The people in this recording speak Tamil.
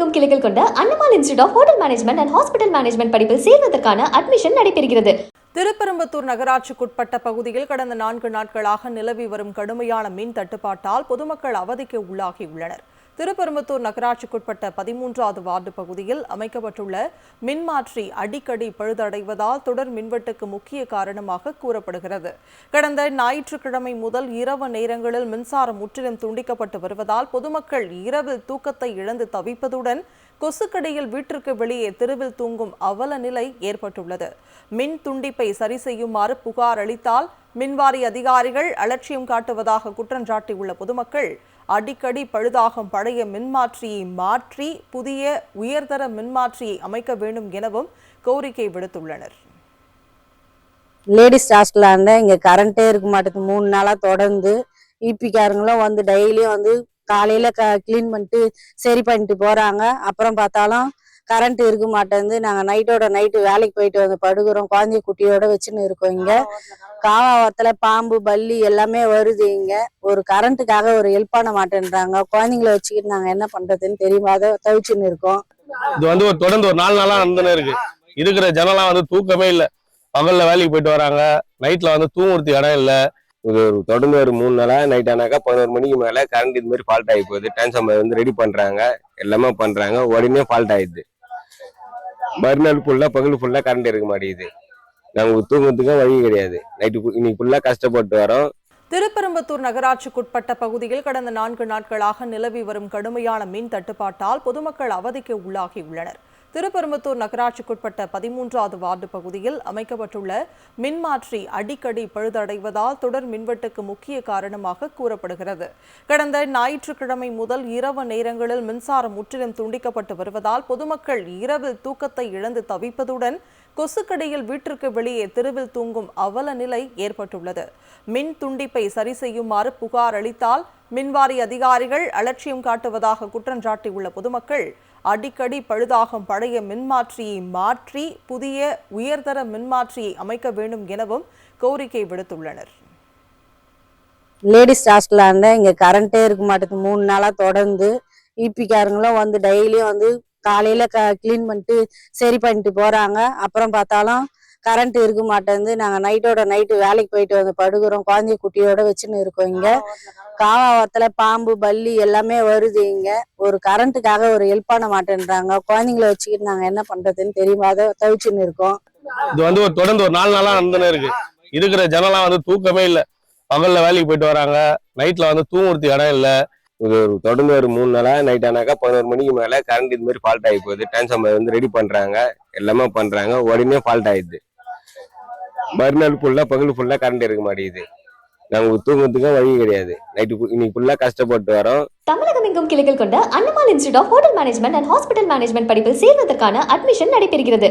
தமிழகமெங்கும் கிளைகள் கொண்ட Annamalai institute of hotel management and hospital management படிப்பில் சேர்வதற்கான அட்மிஷன் நடைபெறுகிறது. திருப்பெரும்புத்தூர் நகராட்சிக்குட்பட்ட பகுதியில் கடந்த 4 நாட்களாக நிலவி வரும் கடுமையான மின் தட்டுப்பாட்டால் பொதுமக்கள் அவதிக்கு உள்ளாகியுள்ளனர். திருப்பெரும்புத்தூர் நகராட்சிக்குட்பட்ட 13வது வார்டு பகுதியில் அமைக்கப்பட்டுள்ள மின்மாற்றி அடிக்கடி பழுதடைவதால் தொடர் மின்வெட்டுக்கு முக்கிய காரணமாக கூறப்படுகிறது. கடந்த ஞாயிற்றுக்கிழமை முதல் இரவு நேரங்களில் மின்சாரம் முற்றிலும் துண்டிக்கப்பட்டு வருவதால் பொதுமக்கள் இரவில் தூக்கத்தை இழந்து தவிப்பதுடன் கொசுக்கடியில் வீட்டிற்கு வெளியே தெருவில் தூங்கும் அவல நிலை ஏற்பட்டுள்ளது. மின் துண்டிப்பை சரி செய்யுமாறு புகார் அளித்தால் மின்வாரிய அதிகாரிகள் அலட்சியம் காட்டுவதாக குற்றஞ்சாட்டியுள்ள பொதுமக்கள் அடிக்கடி பழுதாகும் பழைய மின்மாற்றியை மாற்றி புதிய உயர்தர மின்மாற்றியை அமைக்க வேண்டும் எனவும் கோரிக்கை விடுத்துள்ளனர். லேடிஸ் ஹாஸ்டலாண்ட இங்க கரண்டே இருக்க மாட்டேங்குது. 3 நாளா தொடர்ந்து இபிக்காரங்களும் வந்து டெய்லியும் வந்து காலையில கிளீன் பண்ணிட்டு சரி பண்ணிட்டு போறாங்க. அப்புறம் பார்த்தாலும் கரண்ட் இருக்க மாட்டேங்குது. நாங்க நைட்டோட நைட்டு வேலைக்கு போயிட்டு வந்து படுக்கிறோம். குழந்தைய குட்டியோட வச்சுன்னு இருக்கோம். இங்க காவாவத்துல பாம்பு பல்லி எல்லாமே வருது. இங்க ஒரு கரண்ட்டுக்காக ஒரு ஹெல்ப் பண்ண மாட்டேன்றாங்க. குழந்தைங்களை வச்சுக்கிட்டு நாங்க என்ன பண்றதுன்னு தெரியாத தவிச்சுன்னு இருக்கோம். இது வந்து தொடர்ந்து ஒரு 4 நாளா நடந்துன்னு இருக்கு. இருக்கிற ஜனலாம் வந்து தூக்கமே இல்லை. பகல்ல வேலைக்கு போயிட்டு வராங்க. நைட்ல வந்து தூங்குறதுக்கு இடம் இல்லை. இது தொடர்ந்து ஒரு 3 நாளா நைட் ஆனாக்கா 11 மணிக்கு மேல கரண்ட் இது மாதிரி ஃபால்ட் ஆகி போகுது. டிரான்ஸ்ஃபார்மர் வந்து ரெடி பண்றாங்க, எல்லாமே பண்றாங்க, உடனே ஃபால்ட் ஆயிடுது. மறுநாள் ஃபுல்லா பகல் ஃபுல்லா கரண்ட் இருக்க மாட்டேங்குது. நாங்க தூங்குறதுக்கும் வழி கிடையாது. நைட்டு இன்னைக்கு ஃபுல்லா கஷ்டப்பட்டு வரோம். திருப்பெரும்புத்தூர் நகராட்சிக்குட்பட்ட பகுதியில் கடந்த 4 நாட்களாக நிலவி வரும் கடுமையான மின் தட்டுப்பாட்டால் பொதுமக்கள் அவதிக்கு உள்ளாகியுள்ளனர். திருப்பெரும்புத்தூர் நகராட்சிக்குட்பட்ட 13வது வார்டு பகுதியில் அமைக்கப்பட்டுள்ள மின்மாற்றி அடிக்கடி பழுதடைவதால் தொடர் மின்வெட்டுக்கு முக்கிய காரணமாக கூறப்படுகிறது. கடந்த ஞாயிற்றுக்கிழமை முதல் இரவு நேரங்களில் மின்சாரம் முற்றிலும் துண்டிக்கப்பட்டு வருவதால் பொதுமக்கள் இரவில் தூக்கத்தை இழந்து தவிப்பதுடன் கொசுக்கடியில் வீட்டிற்கு வெளியே தெருவில் தூங்கும் அவல நிலை ஏற்பட்டுள்ளது. மின் துண்டிப்பை சரி செய்யுமாறு புகார் அளித்தால் மின்வாரிய அதிகாரிகள் அலட்சியம் காட்டுவதாக குற்றஞ்சாட்டியுள்ள பொதுமக்கள் அடிக்கடி பழுதாகும் பழைய மின்மாற்றியை மாற்றி புதிய உயர்தர மின்மாற்றியை அமைக்க வேண்டும் எனவும் கோரிக்கை விடுத்துள்ளனர். லேடிஸ் ஹாஸ்டலாண்ட இங்க கரண்டே இருக்க மாட்டேங்குது. 3 நாளா தொடர்ந்து இபிக்காரங்களும் வந்து டெய்லியும் வந்து காலையில கிளீன் பண்ணிட்டு சரி பண்ணிட்டு போறாங்க. அப்புறம் பார்த்தாலும் கரண்ட் இருக்க மாட்டேங்குது. நாங்க நைட்டோட நைட்டு வேலைக்கு போயிட்டு வந்து படுக்கிறோம். குழந்தைய குட்டியோட வச்சுன்னு இருக்கோம். இங்க காவாவத்துல பாம்பு பல்லி எல்லாமே வருது. இங்க ஒரு கரண்ட்டுக்காக ஒரு ஹெல்ப் பண்ண மாட்டேன்றாங்க. குழந்தைங்களை வச்சுக்கிட்டு நாங்க என்ன பண்றதுன்னு தெரியாத தவிச்சுன்னு இருக்கோம். இது வந்து தொடர்ந்து ஒரு 4 நாளா நடந்துன்னு இருக்கு. இருக்கிற ஜனலாம் வந்து தூக்கமே இல்லை. பகல்ல வேலைக்கு போயிட்டு வராங்க. நைட்ல வந்து தூங்குறதுக்கு இடம் இல்லை. இது தொடர்ந்து ஒரு 3 நாளா நைட் ஆனாக்கா 11 மணிக்கு மேல கரண்ட் இது மாதிரி ஃபால்ட் ஆகி போகுது. டிரான்ஸ்ஃபார்மர் வந்து ரெடி பண்றாங்க, எல்லாமே பண்றாங்க, உடனே ஃபால்ட் ஆயிடுது. மறுநாள் ஃபுல்லா பகல் ஃபுல்லா கரண்ட் இருக்க மாட்டேங்குது. நாங்க தூங்குறதுக்கும் வழி கிடையாது. நைட்டு இன்னைக்கு ஃபுல்லா கஷ்டப்பட்டு வரோம். தமிழகமெங்கும் கிளைகள் கொண்ட Annamalai institute of hotel management and hospital management படிப்பில் சேர்வதற்கான அட்மிஷன் நடைபெறுகிறது.